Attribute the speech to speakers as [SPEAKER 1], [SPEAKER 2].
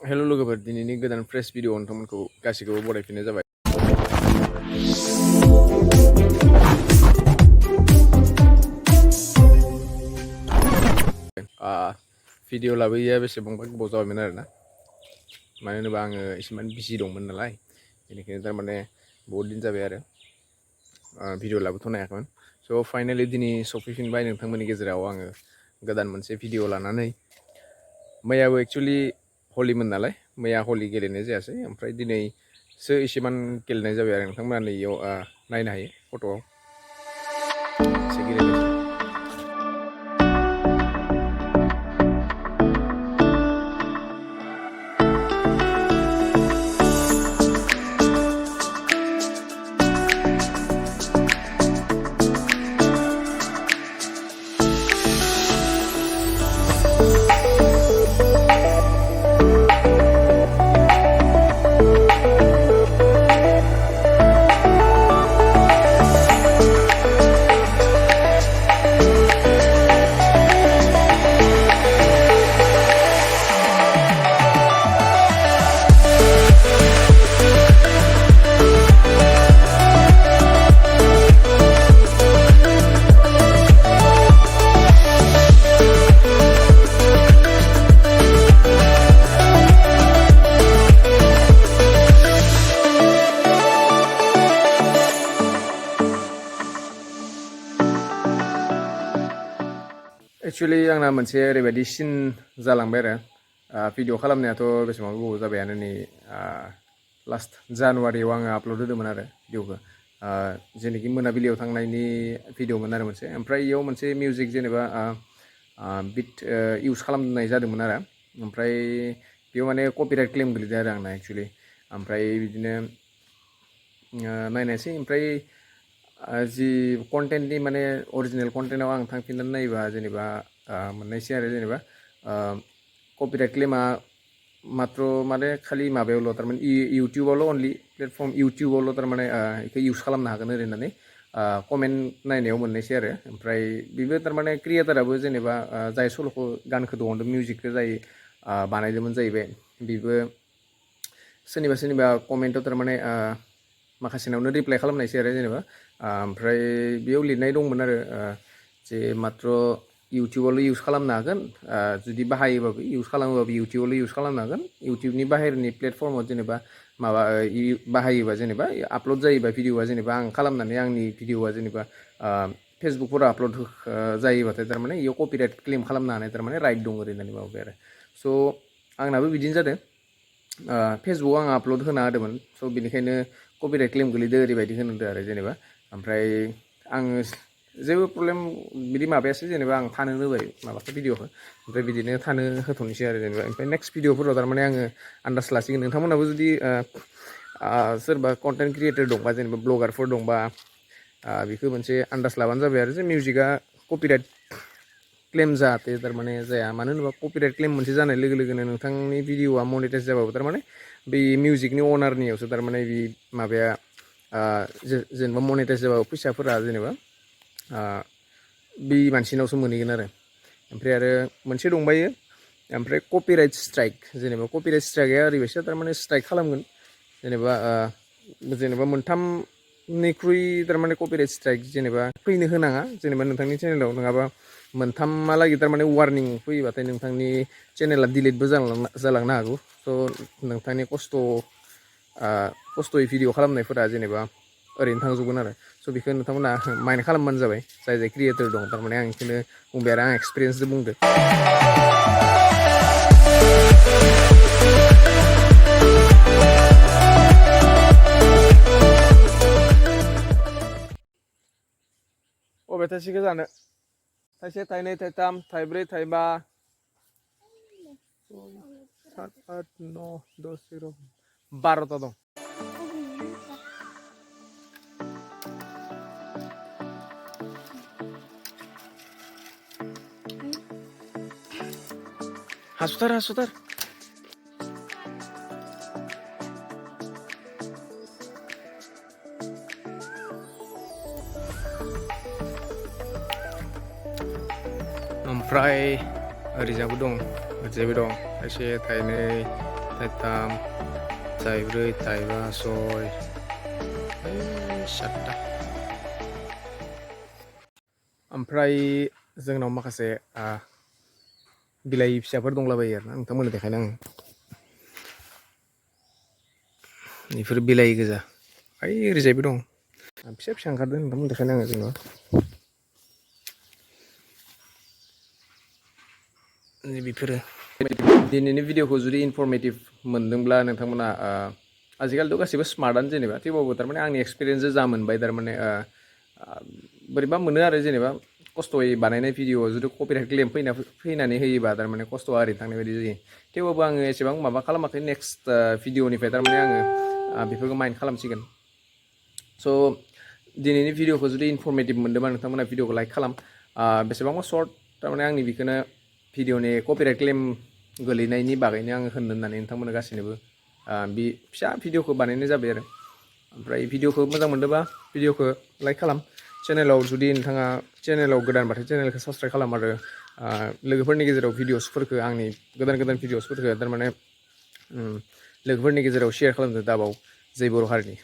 [SPEAKER 1] हेल' लोगोफोर दिनैनि गोदान फ्रेश भिडिअ नोंथांमोनखौ गासैखौबो बरायफिननाय जाबाय। भिडिअ लाबोयैया बेसेबांबा गोबाव जाबायमोन आरोना, मानो होनोबा आङो एसेमान बिजि दंमोन नालाय, बेनिखायनो थारमाने बहुद दिन जाबाय आरो भिडिअ लाबोथ'नो हायाखैमोन। स' फाइनालि दिनै सफैफिनबाय नोंथांमोननि गेजेराव आङो गोदान मोनसे भिडिअ लानानै। मैयाबो एक्चुअलि हलिमोन नालाय मैया हलि गेलेनाय जायासै, ओमफ्राय दिनैसो एसेमान गेलेनाय जाबाय आरो नोंथांमोना नैयाव नायनो हायो फट'आव एसे गेलेनाय। एक्चुअलि आंना मोनसे ओरैबायदि सिन जालांबाय आरो भिडिअ खालामनायाथ' बेसेबां गोबाव जाबायानो, नै लास्ट जानुवारियाव आङो आपल'ड होदोंमोन आरो भिडिअखौ, जेनोखि मोनाबिलियाव थांनायनि भिडिअमोन आरो मोनसे। ओमफ्राय इयाव मोनसे मिउजिक जेनेबा बिट इउज खालामनाय जादोंमोन आरो, ओमफ्राय बेयाव माने कपिराइट क्लेम गोलैदों आरो आंना एक्चुअलि। ओमफ्राय बिदिनो नायनायसै, ओमफ्राय जि कन्टेन्टनि माने अरिजिनेल कन्टेन्टआव आं थांफिननानै नायोबा जेनेबा मोननायसै आरो जेनेबा कपिराइट क्लेमा मात्र माने खालि माबायावल' थारमाने इउटिउबावल' अनलि प्लेटफर्म इउटिउबावल' थारमाने बेखौ इउज खालामनो हागोन ओरै होननानै कमेन्ट नायनायाव मोननायसै आरो। ओमफ्राय बेबो थारमाने क्रियेटाराबो जेनेबा जाय सल'खौ गानखौ दिहुनदों मिउजिकखौ जाय बानायदोंमोन जाहैबाय, बेबो सोरनिबा कमेन्टआव थारमाने माखासेनावनो रिप्लाइ खालामनायसै आरो जेनेबा। ओमफ्राय बेयाव लिरनाय दंमोन आरो जे मात्र इउटिउबावल' इउज खालामनो हागोन, जुदि बाहायोबाबो इउज खालामोबाबो इउटिउबावल' इउज खालामनो हागोन, इउटिउबनि बाहेरनि प्लेटफर्माव जेनेबा माबा बाहायोबा जेनेबा आपल'ड जायोबा भिडिअआ, जेनेबा आं खालामनानै आंनि भिडिअआ जेनेबा फेसबुकफोराव आपल'ड जायोबाथाय थारमाने इयाव कपिराइट क्लेम खालामनो हानाय थारमाने राइट दं ओरै होननानै माबाबाय आरो। स' आंनाबो बिदिनो जादों, फेसबुकआव आं आपल'ड होना होदोंमोन, स' बेनिखायनो कपिराइट क्लेम गोलैदों ओरैबायदि होनदों आरो जेनेबा। ओमफ्राय आङो जेबो प्रब्लेम बिदि माबायासै, जेनेबा आं थानो होबाय माबाखौ भिडिअखौ, ओमफ्राय बिदिनो थानो होथ'नोसै आरो जेनेबा। ओमफ्राय नेक्स्ट भिडिअफोराव थारमाने आङो आन्दाज लासिगोन। नोंथांमोनाबो जुदि सोरबा कन्टेन्ट क्रियेटर दंबा, जेनेबा ब्लगारफोर दंबा, बेखौ मोनसे आन्दाज लाबानो जाबाय आरो जे मिउजिकआ कपिराइट क्लेम जाहाथे थारमाने जाया। मानो होनोबा कपिराइट क्लेम मोनसे जानाय लोगो लोगोनो नोंथांनि भिडिअआ मनिटाइज जाबाबो थारमाने बै मिउजिकनि अनारनियावसो थारमाने बे माबाया जेनेबा मनिटाइज जाबाबो फैसाफोरा जेनेबा बे मानसिनावसो मोनहैगोन आरो। ओमफ्राय आरो मोनसे दंबायो, ओमफ्राय कपिराइट स्ट्राइक। जेनेबा कपिराइट स्ट्राइकआ ओरैबायसा थारमाने स्ट्राइक खालामगोन, जेनेबा मोनथामनिख्रुइ थारमाने कपिराइट स्ट्राइक जेनेबा फैनो होनाङा जेनेबा नोंथांनि चेनेलाव, नङाबा मोनथामहालागै थारमाने वार्निं फैयोबाथाय नोंथांनि चेनेला डिलिटबो जालांनो हागौ। स' नोंथांनि खस्थ'यै भिडिअ खालामनायफोरा जेनेबा ओरैनो थांजोबगोन आरो। स' बेखौ नोंथांमोना माइन्ड खालामबानो जाबाय, जाय क्रियेटर दं थारमाने। आं बेखौनो बुंबाय आरो आं एक्सपिरियेन्सजों बुंदो। अबे थाइसेखौ जानो? थाइसे, थाइनै, थाइथाम, थाइब्रै, थाइबा, 7, 8, 9, 10, 11, 12टा दं। हासुथार। ओमफ्राय ओरैजाबो दं, ओरैजायबो दं, थाइसे, थाइनै, थाइथाम थाइब्रै थाइबा सय सातथा ओमफ्राय जोंनाव माखासे बिलाइ फिसाफोर दंलाबायो आरोना नोंथांमोननो देखायनो आङो बेफोर बिलाइ गोजा ओइ ओरैजायबो दं फिसा फिसा ओंखारदों नोंथांमोननो देखायनो आङो जेनेबा बेफोरो दिनैनि भिडिअखौ जुदि इनफरमेटिभ मोनदोंब्ला नोंथांमोना आजिखालिथ' गासिबो स्मार्टआनो जेनेबा थेवबाबो थारमाने आंनि एक्सपिरियेन्सजों जा मोनबाय थारमाने बोरैबा मोनो आरो जेनेबा खस्थ'यै बानायनाय भिडिअ जुदि कपिराइट क्लेम फैनानै होयोबा थारमाने खस्थ'आ ओरैनो थांनाय बायदि जायो थेवबाबो आङो एसेबां माबा खालामाखै नेक्स्ट भिडिअनिफ्राय थारमाने आङो बेफोरखौ माइन्ड खालामसिगोन स' दिनैनि भिडिअखौ जुदि इनफरमेटिभ मोनदोंबा नोंथांमोना भिडिअखौ लाइक खालाम बेसेबांबा सर्ट थारमाने आंनि बेखौनो भिडिअनि कपिराइट क्लेम गोलैनायनि बागैनो आङो होननो होननानै नोंथांमोननो गासैनोबो बे फिसा भिडिअखौ बानायनाय जाबाय आरो ओमफ्राय भिडिअखौ मोजां मोनदोंबा भिडिअखौ लाइक खालाम चेनेलाव जुदि नोंथाङा चेनेलाव गोदानबाथाय चेनेलखौ साबस्क्राइब खालाम आरो लोगोफोरनि गेजेराव भिडिअसफोरखौ आंनि गोदान भिडिअसफोरखौ थारमाने लोगोफोरनि गेजेराव शेयार खालामनो दाबाव जै बर' हारिनि